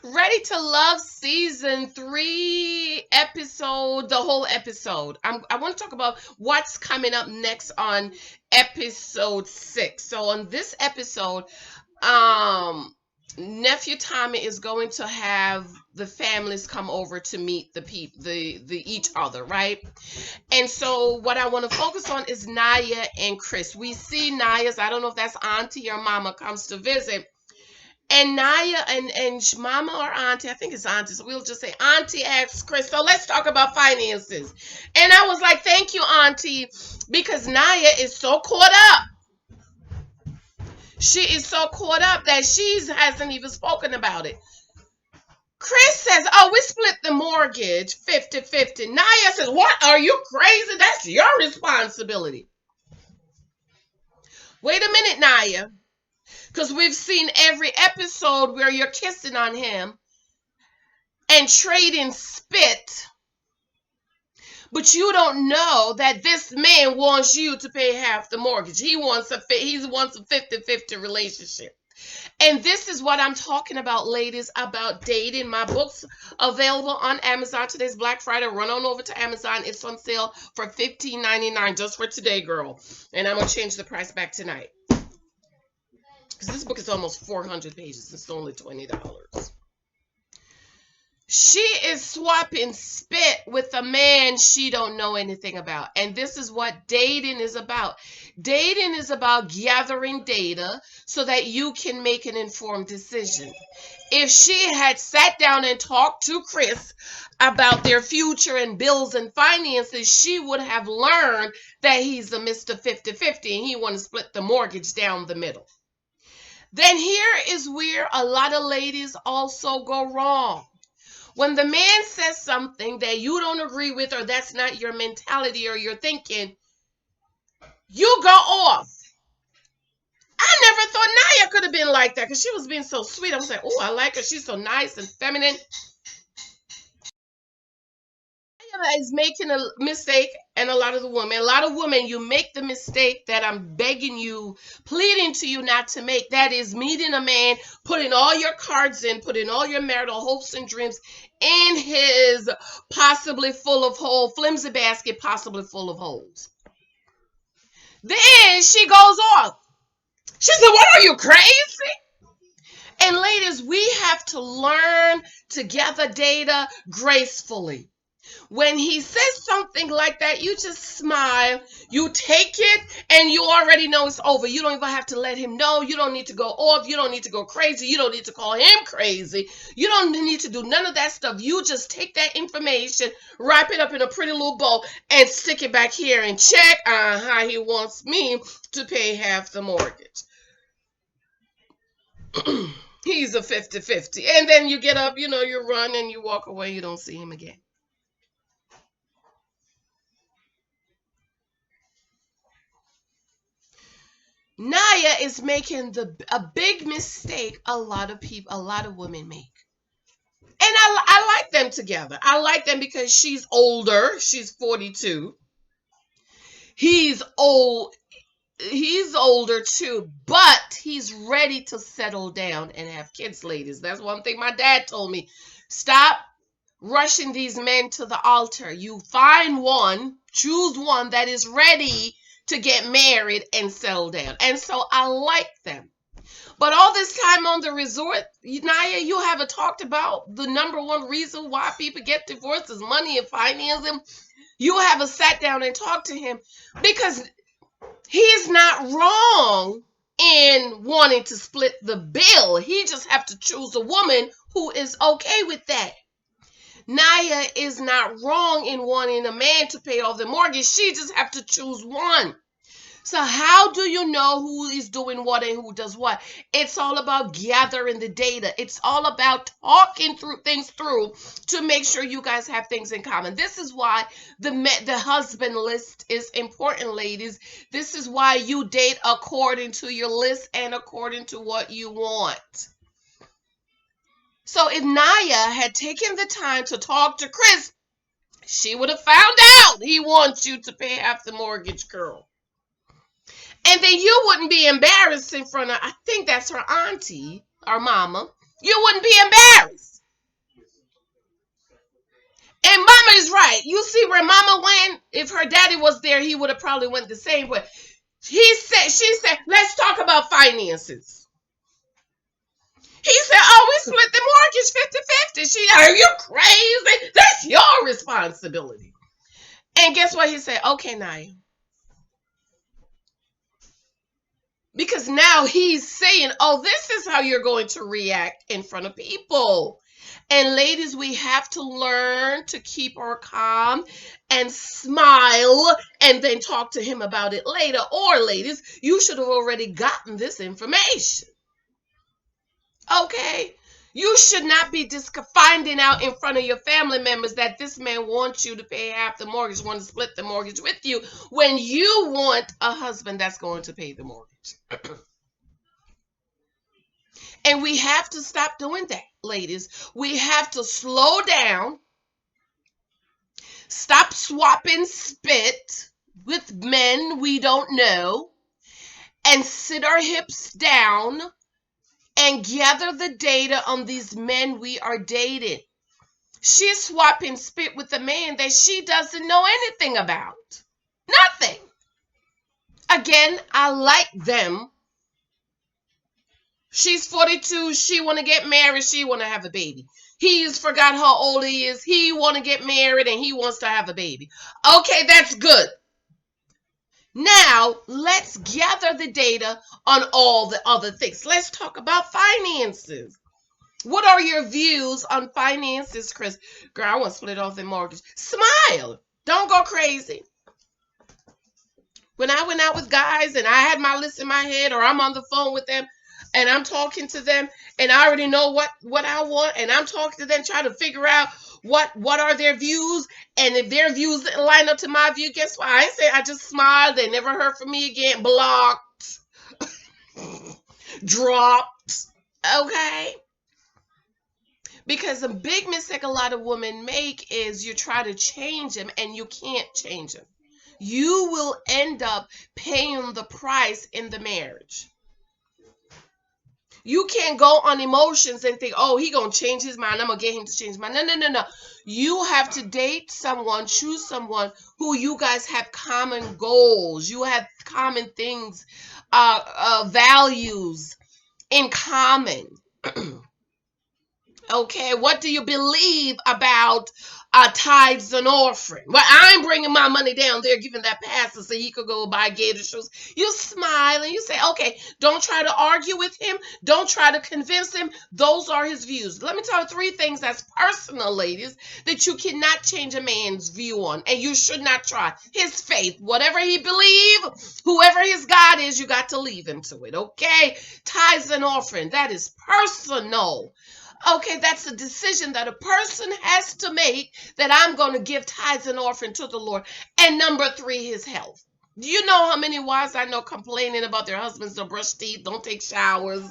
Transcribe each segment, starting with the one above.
Ready to Love season 3 episode, the whole episode. I want to talk about what's coming up next on episode 6. So on this episode, um nephew Tommy is going to have the families come over to meet the each other, right? And so what I want to focus on is NYYA and KRIS. We see NYYA's, I don't know if that's auntie or mama, comes to visit. And NYYA and mama or auntie, I think it's auntie, so we'll just say auntie asks KRIS, so let's talk about finances. And I was like, thank you, auntie, because NYYA is so caught up. She is so caught up that she hasn't even spoken about it. KRIS says, oh, we split the mortgage 50-50. NYYA says, what? Are you crazy? That's your responsibility. Wait a minute, NYYA. Because we've seen every episode where you're kissing on him and trading spit. But you don't know that this man wants you to pay half the mortgage. He wants a 50-50 relationship. And this is what I'm talking about, ladies, about dating. My book's available on Amazon. Today's Black Friday. Run on over to Amazon. It's on sale for $15.99 just for today, girl. And I'm going to change the price back tonight. Because this book is almost 400 pages. It's only $20. She is swapping spit with a man she don't know anything about. And this is what dating is about. Dating is about gathering data so that you can make an informed decision. If she had sat down and talked to KRIS about their future and bills and finances, she would have learned that he's a Mr. 50-50 and he want to split the mortgage down the middle. Then here is where a lot of ladies also go wrong. When the man says something that you don't agree with, or that's not your mentality or your thinking, you go off. I never thought NYYA could have been like that because she was being so sweet. I was like, oh, I like her. She's so nice and feminine. Is making a mistake, and a lot of women, you make the mistake that I'm begging you, pleading to you not to make. That is meeting a man, putting all your cards in, putting all your marital hopes and dreams in his possibly full of holes, flimsy basket, possibly full of holes. Then she goes off. She said, what, are you crazy? And ladies, we have to learn to gather data gracefully. When he says something like that, you just smile, you take it, and you already know it's over. You don't even have to let him know. You don't need to go off. You don't need to go crazy. You don't need to call him crazy. You don't need to do none of that stuff. You just take that information, wrap it up in a pretty little bow, and stick it back here and check how he wants me to pay half the mortgage. He's a 50-50. And then you get up, you run and you walk away. You don't see him again. NYYA is making a big mistake a lot of women make. And I like them together. I like them because she's older. She's 42. He's old. He's older too, but he's ready to settle down and have kids, ladies. That's one thing my dad told me. Stop rushing these men to the altar. You find one, choose one that is ready to get married and settle down. And so I like them. But all this time on the resort, NYYA, you haven't talked about the number one reason why people get divorced is money and financing. You haven't sat down and talked to him because he's not wrong in wanting to split the bill. He just have to choose a woman who is okay with that. NYYA is not wrong in wanting a man to pay off the mortgage. She just have to choose one. So how do you know who is doing what and who does what? It's all about gathering the data. It's all about talking through things to make sure you guys have things in common. This is why the husband list is important, ladies. This is why you date according to your list and according to what you want. So if NYYA had taken the time to talk to KRIS, she would have found out he wants you to pay half the mortgage, girl. And then you wouldn't be embarrassed in front of, I think that's her auntie or mama. You wouldn't be embarrassed. And mama is right. You see where mama went? If her daddy was there, he would have probably went the same way. She said, let's talk about finances. He said, oh, we split the mortgage 50-50. She, are you crazy? That's your responsibility. And guess what he said? Okay, Naya. Because now he's saying, oh, this is how you're going to react in front of people. And ladies, we have to learn to keep our calm and smile and then talk to him about it later. Or ladies, you should have already gotten this information. Okay? You should not be finding out in front of your family members that this man wants you to pay half the mortgage, want to split the mortgage with you, when you want a husband that's going to pay the mortgage. And we have to stop doing that, ladies. We have to slow down, stop swapping spit with men we don't know, and sit our hips down and gather the data on these men we are dating. She's swapping spit with a man that she doesn't know anything about. Nothing. Again, I like them. She's 42. She want to get married. She want to have a baby. He's forgot how old he is. He want to get married and he wants to have a baby. Okay, that's good. Now, let's gather the data on all the other things. Let's talk about finances. What are your views on finances, Chris? Girl, I want to split off the mortgage. Smile. Don't go crazy. When I went out with guys and I had my list in my head, or I'm on the phone with them and I'm talking to them and I already know what I want, and I'm talking to them trying to figure out what are their views, and if their views didn't line up to my view, guess what? I say I just smiled. They never heard from me again. Blocked. Dropped. Okay? Because a big mistake a lot of women make is you try to change them and you can't change them. You will end up paying the price in the marriage. You can't go on emotions and think, oh, he gonna change his mind. I'm gonna get him to change his mind. No. You have to date someone, choose someone who you guys have common goals. You have common things, values in common. Okay, what do you believe about tithes and offering? Well, I'm bringing my money down there, giving that pastor so he could go buy gator shoes. You smile and you say, okay, don't try to argue with him. Don't try to convince him. Those are his views. Let me tell you 3 things that's personal, ladies, that you cannot change a man's view on, and you should not try. His faith, whatever he believes, whoever his God is, you got to leave him to it, okay? Tithes and offering, that is personal. Okay, that's a decision that a person has to make, that I'm going to give tithes and offering to the Lord. And number 3, his health. Do you know how many wives I know complaining about their husbands don't brush teeth, don't take showers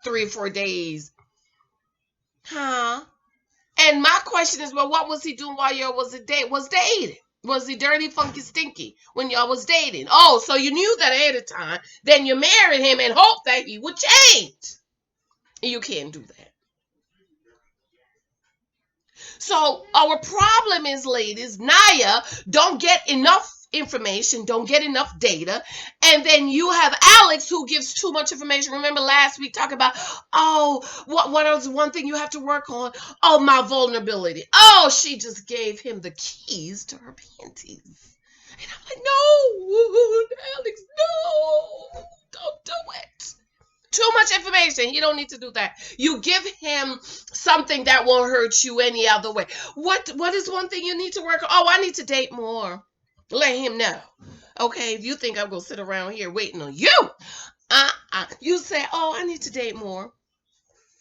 3 or 4 days? Huh? And my question is, well, what was he doing while y'all was dating? Was he dirty, funky, stinky when y'all was dating? Oh, so you knew that ahead of time. Then you married him and hoped that he would change. You can't do that. So our problem is, ladies, Naya don't get enough information, don't get enough data, and then you have Alex who gives too much information. Remember last week talking about, oh, what is one thing you have to work on? Oh, my vulnerability. Oh, she just gave him the keys to her panties. And I'm like, no, Alex, no, don't do it. Too much information. He don't need to do that. You give him something that won't hurt you any other way. What is one thing you need to work on? Oh, I need to date more. Let him know. Okay, if you think I'm going to sit around here waiting on you, you say, oh, I need to date more.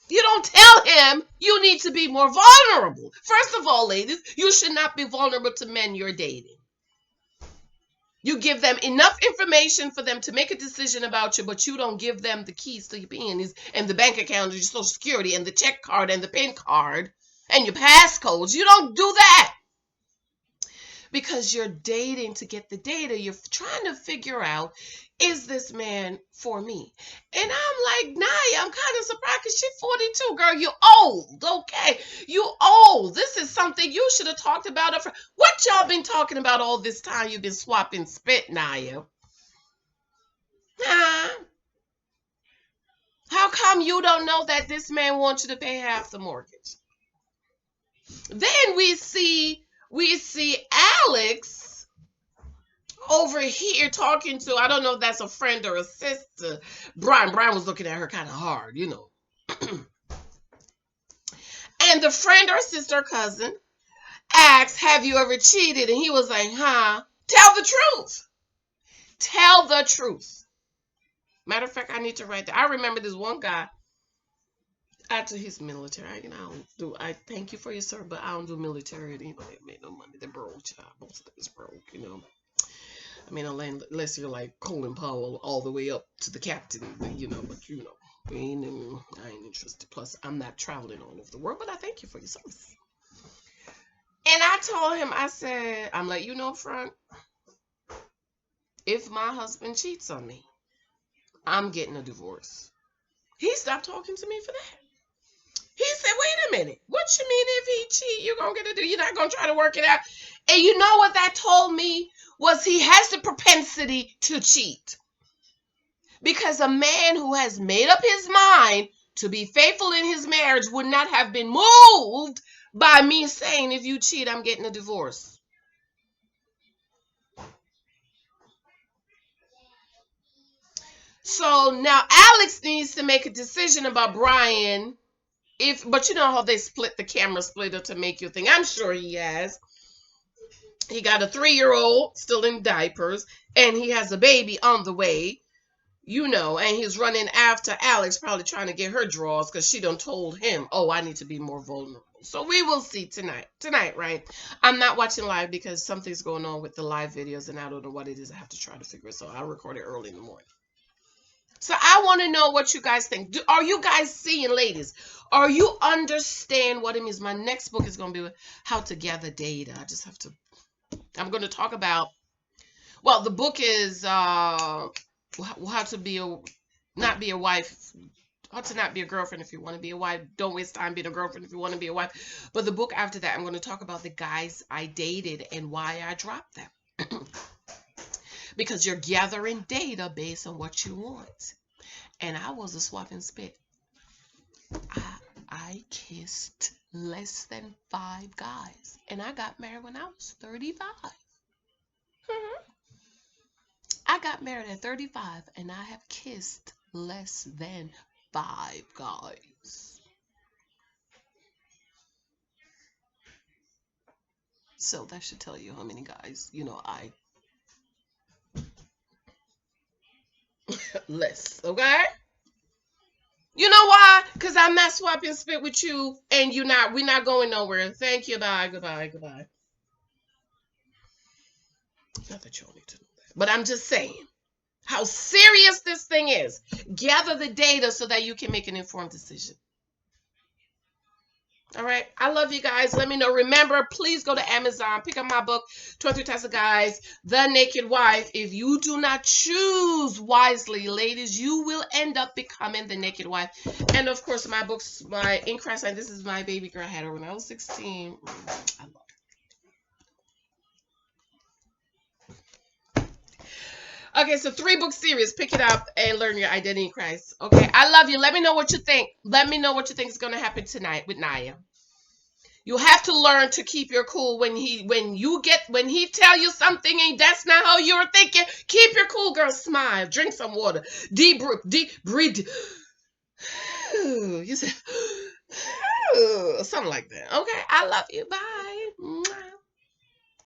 You don't tell him you need to be more vulnerable. First of all, ladies, you should not be vulnerable to men you're dating. You give them enough information for them to make a decision about you, but you don't give them the keys to your panties and the bank account and your social security and the check card and the PIN card and your passcodes. You don't do that. because you're dating to get the data. You're trying to figure out, is this man for me? And I'm like, Naya, I'm kind of surprised because she's 42, girl. You old, okay? You old. This is something you should have talked about. What y'all been talking about all this time? You've been swapping spit, Naya. Huh? How come you don't know that this man wants you to pay half the mortgage? Then we see Alex over here talking to, I don't know if that's a friend or a sister. Brian was looking at her kind of hard, you know. And the friend or sister or cousin asked, have you ever cheated? And he was like, huh? Tell the truth. Tell the truth. Matter of fact, I need to write that. I remember this one guy after his military. I thank you for your service, but I don't do military. They made no money. They're broke, child. Most of it is broke, you know. I mean, unless you're like Colin Powell all the way up to the captain, you know, but you know, I ain't interested. Plus, I'm not traveling all over the world, but I thank you for your service. And I told him, I said, I'm like, you know, front, if my husband cheats on me, I'm getting a divorce. He stopped talking to me for that. He said, wait a minute. What you mean if he cheat, you're going to get you're not going to try to work it out? And you know what that told me? Was he has the propensity to cheat. Because a man who has made up his mind to be faithful in his marriage would not have been moved by me saying, if you cheat, I'm getting a divorce. So now Alex needs to make a decision about Brian. But you know how they split the camera splitter to make you think. I'm sure he has. He got a 3-year-old still in diapers, and he has a baby on the way, you know, and he's running after Alex, probably trying to get her draws because she done told him, oh, I need to be more vulnerable. So we will see tonight. Tonight, right? I'm not watching live because something's going on with the live videos, and I don't know what it is. I have to try to figure it. So I'll record it early in the morning. So I want to know what you guys think. Are you guys seeing, ladies? Are you understand what it means? My next book is going to be how to gather data. I'm going to talk about, well, the book is how to not be a wife, how to not be a girlfriend if you want to be a wife. Don't waste time being a girlfriend if you want to be a wife. But the book after that, I'm going to talk about the guys I dated and why I dropped them. Because you're gathering data based on what you want. And I was a swapping spit. I kissed less than 5 guys. And I got married when I was 35. I got married at 35 and I have kissed less than 5 guys. So that should tell you how many guys, you know, I less, okay? You know why? Because I'm not swapping spit with you and we're not going nowhere. Thank you, bye, goodbye. Not that you all need to know that. But I'm just saying how serious this thing is. Gather the data so that you can make an informed decision. All right. I love you guys. Let me know. Remember, please go to Amazon. Pick up my book, 23 Types of Guys, The Naked Wife. If you do not choose wisely, ladies, you will end up becoming the naked wife. And, of course, my books, my in Christ, and this is my baby girl I had her when I was 16. I love her. Okay, so 3-book series. Pick it up and learn your identity in Christ. Okay, I love you. Let me know what you think. Let me know what you think is going to happen tonight with Naya. You have to learn to keep your cool when he tell you something and that's not how you're thinking. Keep your cool, girl. Smile. Drink some water. Deep breathe. You said something like that. Okay, I love you. Bye.